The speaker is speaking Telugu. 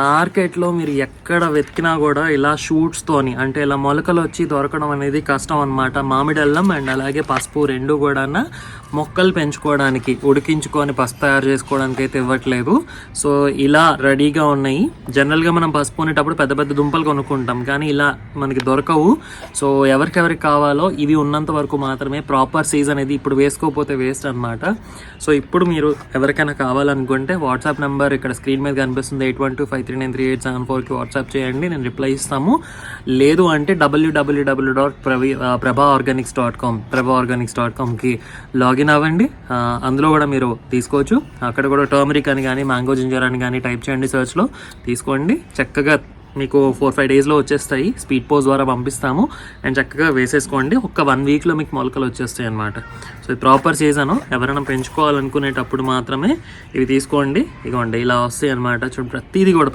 మార్కెట్లో మీరు ఎక్కడ వెతికినా కూడా ఇలా షూట్స్తోని అంటే ఇలా మొలకలు వచ్చి దొరకడం అనేది కష్టం అనమాట. మామిడి అల్లం అండ్ అలాగే పసుపు రెండు కూడా మొక్కలు పెంచుకోవడానికి ఉడికించుకొని పసుపు తయారు చేసుకోవడానికి అయితే ఇవ్వట్లేదు. సో ఇలా రెడీగా ఉన్నాయి. జనరల్గా మనం పసుపు కొనేటప్పుడు పెద్ద పెద్ద దుంపలు కొనుక్కుంటాం, కానీ ఇలా మనకి దొరకవు. సో ఎవరికెవరికి కావాలో ఇవి ఉన్నంత వరకు మాత్రమే. ప్రాపర్ సీజన్ ఇది, ఇప్పుడు వేసుకోకపోతే వేస్ట్ అనమాట. సో ఇప్పుడు మీరు ఎవరికైనా కావాలనుకుంటే వాట్సాప్ నెంబర్ ఇక్కడ స్క్రీన్ మీద కనిపిస్తుంది, 8125393874కి వాట్సాప్ చేయండి, నేను రిప్లై ఇస్తాము. లేదు అంటే www.prabhaorganics.comకి లాగిన్ అవ్వండి. అందులో కూడా మీరు తీసుకోవచ్చు. అక్కడ కూడా టర్మరిక్ అని కానీ మ్యాంగో జింజర్ అని కానీ టైప్ చేయండి సర్చ్లో, తీసుకోండి. చక్కగా మీకు 4-5 డేస్లో వచ్చేస్తాయి. స్పీడ్ పోస్ట్ ద్వారా పంపిస్తాము అండ్ చక్కగా వేసేసుకోండి. ఒక్క 1 వీక్లో మీకు మొలకలు వచ్చేస్తాయి అన్నమాట. సో ఇది ప్రాపర్ సీజను. ఎవరైనా పెంచుకోవాలనుకునేటప్పుడు మాత్రమే ఇవి తీసుకోండి. ఇదిగోండి ఇలా వస్తాయి అన్నమాట. చూడండి ప్రతిదీ కూడా